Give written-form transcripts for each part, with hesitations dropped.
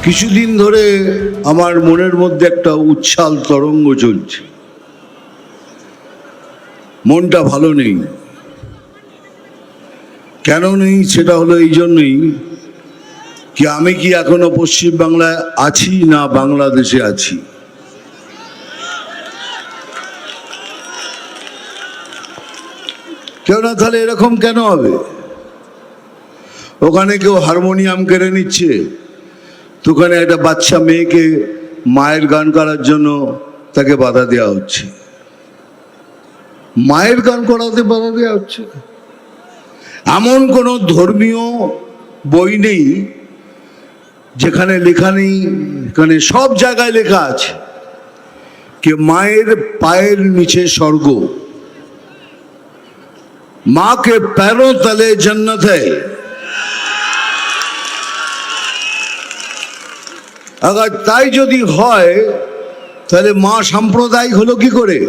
কিছুদিন ধরে আমার মনের মধ্যে একটা উচ্ছ্বাল তরঙ্গ চলছে। মনটা ভালো নেই। কেন নেই সেটা হলো এই জন্যই কি আমি কি এখনো পশ্চিম বাংলায় আছি না বাংলাদেশে আছি। কেন না, তাহলে এরকম কেন হবে? ওখানে কেউ হারমোনিয়াম কেড়ে নিচ্ছে, তো ওখানে একটা বাচ্চা মেয়েকে মায়ের গান করার জন্য তাকে বাধা দেওয়া হচ্ছে। মায়ের গান করাতে বাধা দেওয়া হচ্ছে। এমন কোনো ধর্মীয় বই নেই যেখানে লেখা নেই, এখানে সব জায়গায় লেখা আছে कि मायर पायर नीचे स्वर्ग, माँ के पैरों तले जन्नत है। अगर ताई যদি হয় তাহলে মা সাম্প্রদায়িক হলো কি করে?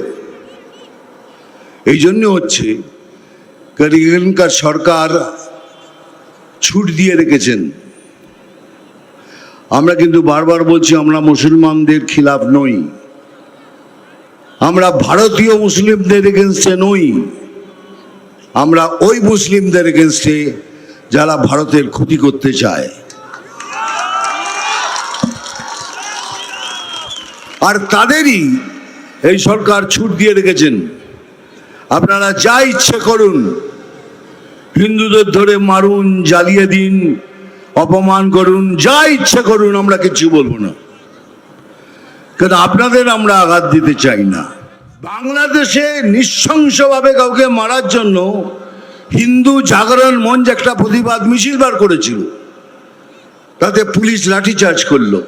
এই জন্য হচ্ছে এখানকার সরকার ছুট দিয়ে রেখেছেন। আমরা কিন্তু বারবার বলছি আমরা মুসলমানদের খিলাফ নই, আমরা ভারতীয় মুসলিমদের এগেনস্টে নই, আমরা ওই মুসলিমদের এগেনস্টে যারা ভারতের ক্ষতি করতে চায়। আর তাদেরই এই সরকার ছুট দিয়ে রেখেছেন, আপনারা যা ইচ্ছে করুন, হিন্দুদের ধরে মারুন, জ্বালিয়ে দিন, অপমান করুন, যা ইচ্ছে করুন, আমরা কিছু বলবো না, কারণ আপনাদের আমরা আঘাত দিতে চাই না। বাংলাদেশে নৃশংসভাবে কাউকে মারার জন্য হিন্দু জাগরণ মঞ্চ একটা প্রতিবাদ মিছিল বার করেছিল, তাতে পুলিশ লাঠিচার্জ করলো,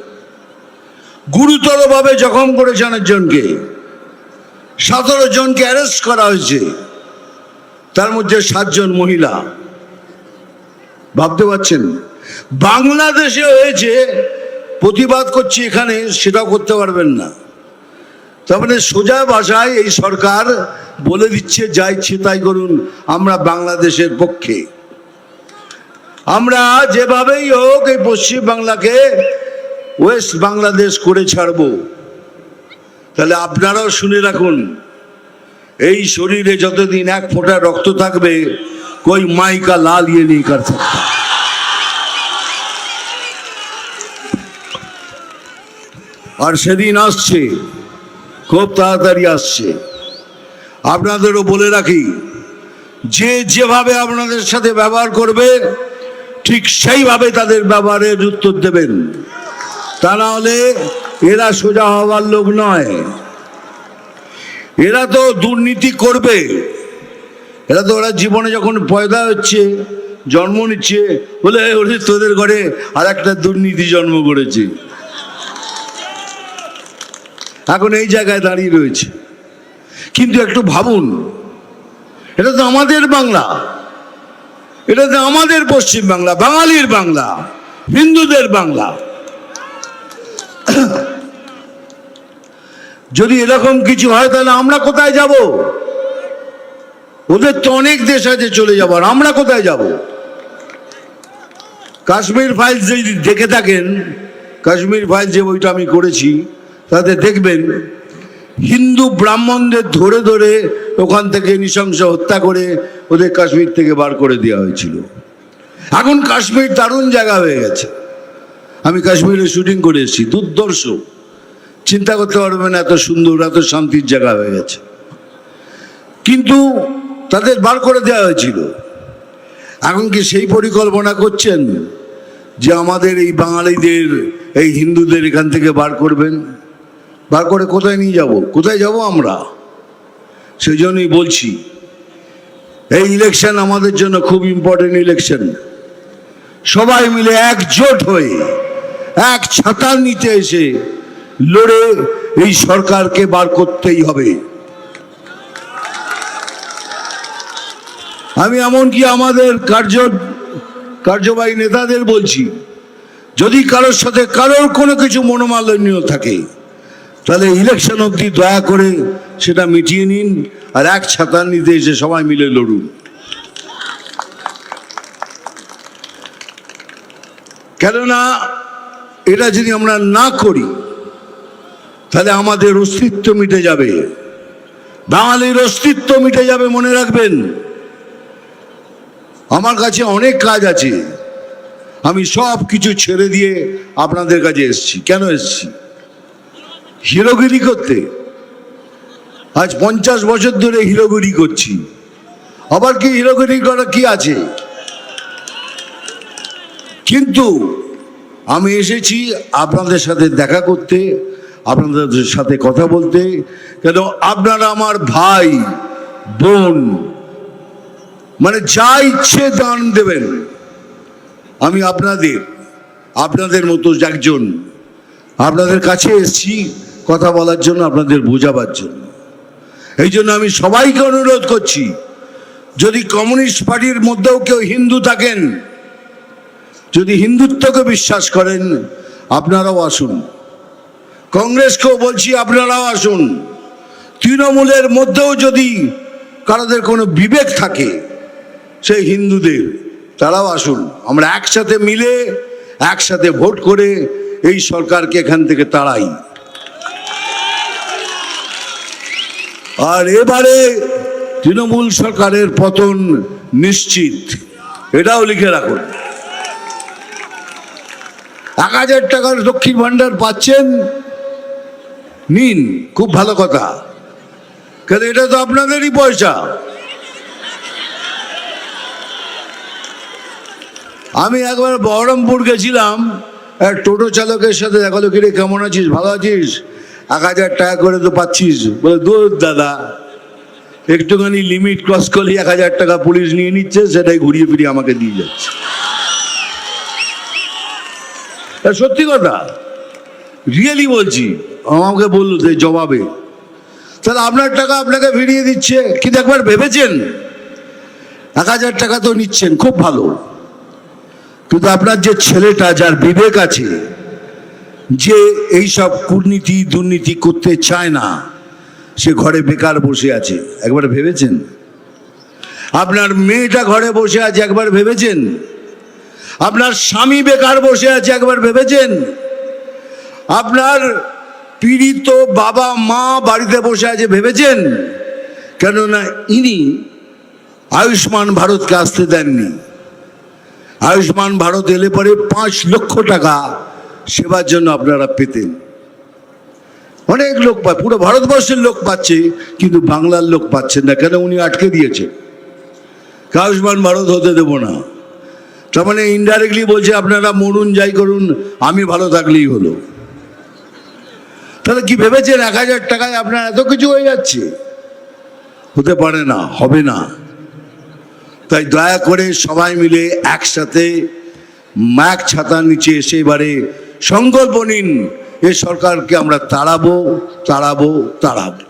গুরুতরভাবে জখম করেছে অনেকজনকে, 17 জনকে অ্যারেস্ট করা হয়েছে, তার মধ্যে 7 জন মহিলা। ভাবতে পারছেন? বাংলাদেশে হয়েছে, প্রতিবাদ করছি এখানে, সেটাও করতে পারবেন না। তার মানে সোজা ভাষায় এই সরকার বলে দিচ্ছে যা ইচ্ছে তাই করুন, আমরা বাংলাদেশের পক্ষে। আমরা যেভাবেই হোক এই পশ্চিম বাংলাকে ওয়েস্ট বাংলাদেশ করে ছাড়বো। তাহলে আপনারাও শুনে রাখুন, এই শরীরে যতদিন 1 ফোঁটা রক্ত থাকবে, कोई माई का लाल ये नहीं कर सकता। আর সেদিন আসছে, খুব তাড়াতাড়ি আসছে। আপনাদেরও বলে রাখি, যে যেভাবে আপনাদের সাথে ব্যবহার করবে ঠিক সেইভাবে তাদের ব্যবহারের উত্তর দেবেন, তা না হলে এরা সোজা হওয়ার লোক নয়। এরা তো দুর্নীতি করবে, এরা তো ওরা জীবনে যখন পয়দা হচ্ছে, জন্ম নিচ্ছে, বলে ওরে তোদের ঘরে আর একটা দুর্নীতি জন্ম করেছে, এখন এই জায়গায় দাঁড়িয়ে রয়েছে। কিন্তু একটু ভাবুন, এটা তো আমাদের বাংলা, এটা তো আমাদের পশ্চিম বাংলা, বাঙালির বাংলা, হিন্দুদের বাংলা। যদি এরকম কিছু হয় তাহলে আমরা কোথায় যাব? ওদের তো অনেক দেশ আছে চলে যাবার, আমরা কোথায় যাব? কাশ্মীর ফাইলস যদি দেখে থাকেন, কাশ্মীর ফাইলস যে বইটা আমি করেছি, তাতে দেখবেন হিন্দু ব্রাহ্মণদের ধরে ধরে ওখান থেকে নৃশংস হত্যা করে ওদের কাশ্মীর থেকে বার করে দেওয়া হয়েছিল। এখন কাশ্মীর দারুণ জায়গা হয়ে গেছে। আমি কাশ্মীরে শুটিং করে এসেছি, দুর্ধর্ষ, চিন্তা করতে পারবেন এত সুন্দর, এত শান্তির জায়গা হয়ে গেছে। কিন্তু তাদের বার করে দেওয়া হয়েছিল। এখন কি সেই পরিকল্পনা করছেন যে আমাদের এই বাঙালিদের, এই হিন্দুদের এখান থেকে বার করবেন? বার করে কোথায় নিয়ে যাব? কোথায় যাব আমরা? সেই জন্যই বলছি, এই ইলেকশন আমাদের জন্য খুব ইম্পর্টেন্ট ইলেকশন। সবাই মিলে একজোট হয়ে এক ছাতার নিচে এসে লড়ে এই সরকারকে বার করতেই হবে। আমি এমনকি আমাদের কার্যবাহী নেতাদের বলছি, যদি কারোর সাথে কারোর কোনো কিছু মনোমালিন্য থাকে, তাহলে ইলেকশন অবধি দয়া করে সেটা মিটিয়ে নিন, আর এক ছাতার নিতে এসে সবাই মিলে লড়ুন। কেননা এটা যদি আমরা না করি তাহলে আমাদের অস্তিত্ব মিটে যাবে, বাঙালির অস্তিত্ব মিটে যাবে। মনে রাখবেন, আমার কাছে অনেক কাজ আছে, আমি সব কিছু ছেড়ে দিয়ে আপনাদের কাছে এসেছি। কেন এসেছি? হিরোগিরি করতে। আজ 50 বছর ধরে হিরোগিরি করছি, আবার কি হিরোগিরি করা কি আছে? কিন্তু আমি এসেছি আপনাদের সাথে দেখা করতে, আপনাদের সাথে কথা বলতে। কেন? আপনারা আমার ভাই বোন, মানে যা ইচ্ছে দান দেবেন। আমি আপনাদের মতো একজন, আপনাদের কাছে এসেছি কথা বলার জন্য, আপনাদের বোঝাবার জন্য। এই জন্য আমি সবাইকে অনুরোধ করছি, যদি কমিউনিস্ট পার্টির মধ্যেও কেউ হিন্দু থাকেন, যদি হিন্দুত্বকে বিশ্বাস করেন, আপনারাও আসুন। কংগ্রেসকেও বলছি, আপনারাও আসুন। তৃণমূলের মধ্যেও যদি কারোদের কোনো বিবেক থাকে, সেই হিন্দুদের, তারাও আসুন। আমরা একসাথে মিলে, একসাথে ভোট করে এই সরকারকে এখান থেকে তাড়াই। আর এবারে তৃণমূল সরকারের পতন নিশ্চিত, এটাও লিখে রাখুন। 1000 টাকার লক্ষ্মীর ভান্ডার পাচ্ছেন, নিন, খুব ভালো কথা। কেন? এটা তো আপনাদেরই পয়সা। আমি একবার বহরমপুর গেছিলাম, এক টোটো চালকের সাথে দেখা হলো, কিরে কেমন আছিস, ভালো আছিস? 1000 টাকা করে তো পাচ্ছিস। বলে, দূর দাদা, একটুখানি লিমিট ক্রস করলে 1000 টাকা পুলিশ নিয়ে নিচ্ছে, সেটাই ঘুরিয়ে ফিরিয়ে আমাকে দিয়ে যাচ্ছে। সত্যি কথা, রিয়েলি বলছি। আমাকে বললো যে জবাবে, তাহলে আপনার টাকা আপনাকে ফিরিয়ে দিচ্ছে। কিন্তু একবার ভেবেছেন, 1000 টাকা তো নিচ্ছেন, খুব ভালো, কিন্তু আপনার যে ছেলেটা, যার বিবেক আছে, যে এইসব কুর্নীতি দুর্নীতি করতে চায় না, সে ঘরে বেকার বসে আছে, একবার ভেবেছেন? আপনার মেয়েটা ঘরে বসে আছে, একবার ভেবেছেন? আপনার স্বামী বেকার বসে আছে, একবার ভেবেছেন? আপনার পীড়িত বাবা মা বাড়িতে বসে আছে, ভেবেছেন? কেননা ইনি আয়ুষ্মান ভারতকে আসতে দেননি। আয়ুষ্মান ভারত এলে পরে 5 লক্ষ টাকা সেবার জন্য আপনারা পেতেন। অনেক লোক পায়, পুরো ভারতবর্ষের লোক পাচ্ছে, কিন্তু বাংলার লোক পাচ্ছেন না। কেন? উনি আটকে দিয়েছে, আয়ুষ্মান ভারত হতে দেব না। তার মানে ইনডাইরেক্টলি বলছে, আপনারা মরুন, যাই করুন, আমি ভালো থাকলেই হলো। তাহলে কি ভেবেছেন 1000 টাকায় আপনার এত কিছু হয়ে যাচ্ছে? হতে পারে না, হবে না। তাই দয়া করে সবাই মিলে একসাথে এক ছাতার নিচে এসে এবারে সংকল্প নিন, এ সরকারকে আমরা তাড়াবো, তাড়াবো, তাড়াবো।